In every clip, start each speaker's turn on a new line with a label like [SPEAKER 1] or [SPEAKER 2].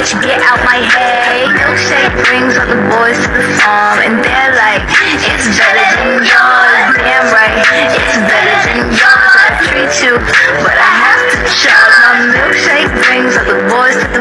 [SPEAKER 1] bitch, get out my head. Milkshake brings all the boys to the farm, and they're like, it's better than yours. Damn right, it's better than yours. I treat you, but I have to charge. My milkshake brings all the boys to the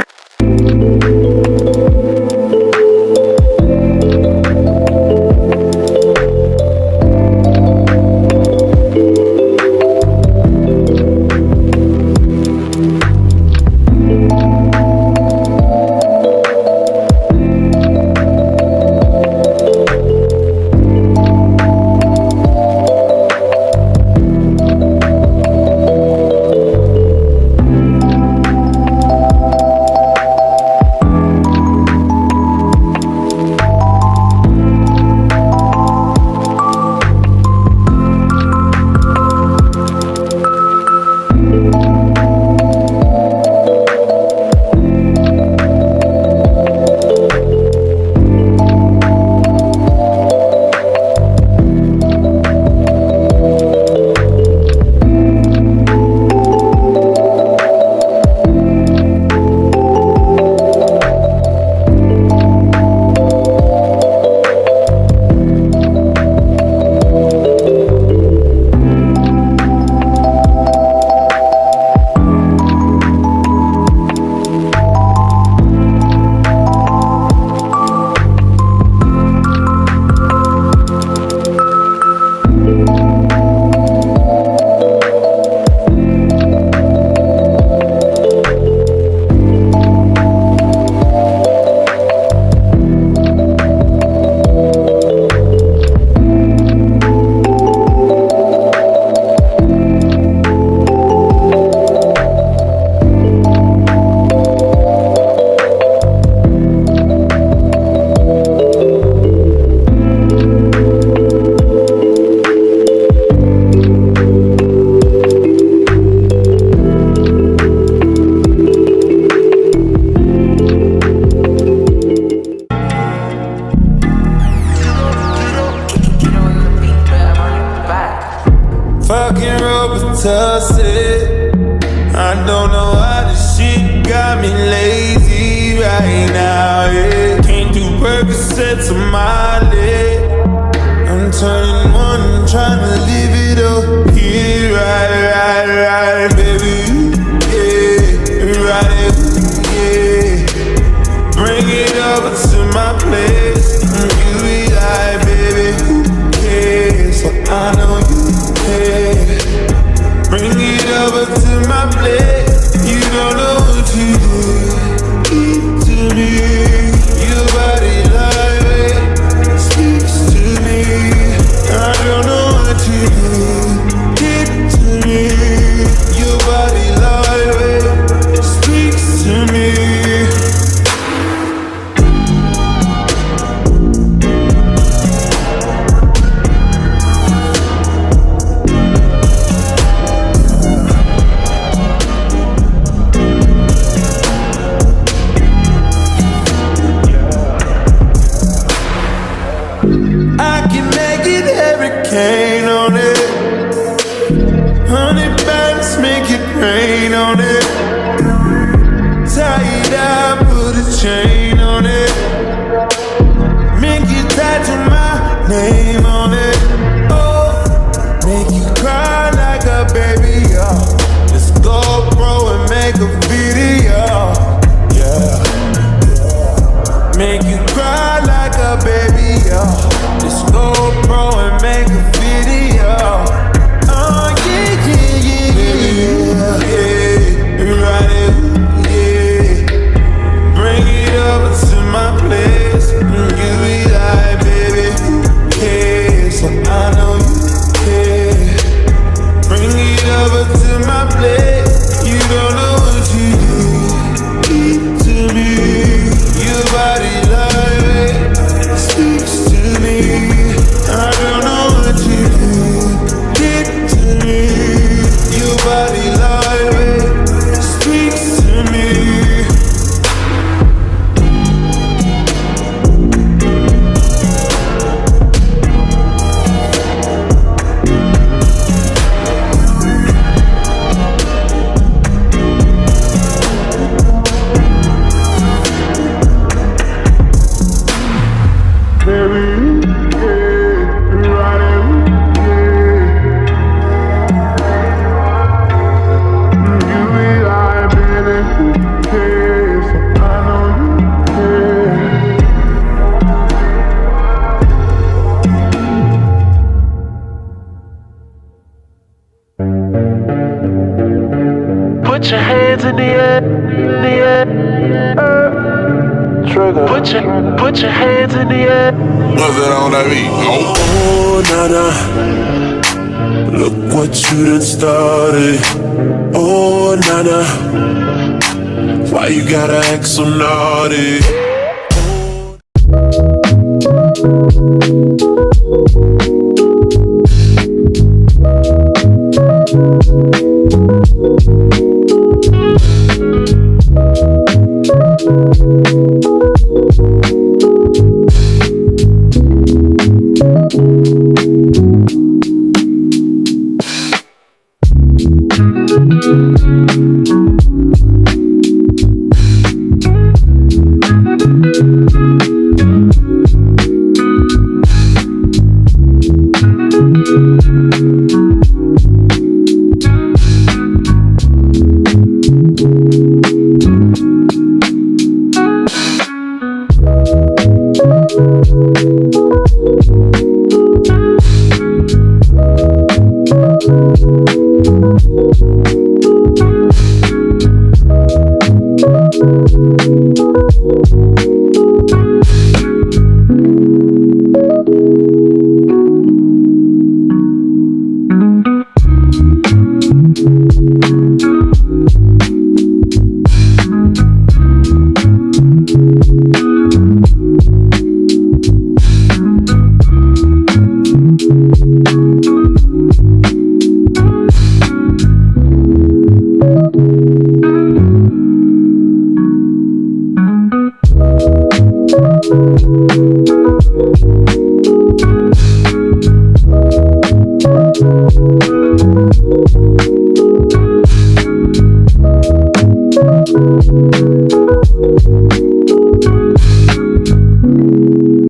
[SPEAKER 2] fucking Robitussin. I don't know why this shit got me lazy right now, yeah. Can't do Percocets on my leg. I'm turning one, trying to live it up. Yeah, right, baby, yeah, right, yeah. Bring it over to my place. You be like, baby, who cares? So I know you care. Bring it over to my place. You don't know what to do. Eat to me. Your body like speaks to me. I don't know what to do. Get to me. Your body like speaks to me.
[SPEAKER 3] Put your hands in the air, in the air. Trigger. Put your hands in the air.
[SPEAKER 2] What's that on that beat?
[SPEAKER 4] Oh, Nana, look what you done started. Oh, Nana, why you gotta act so naughty?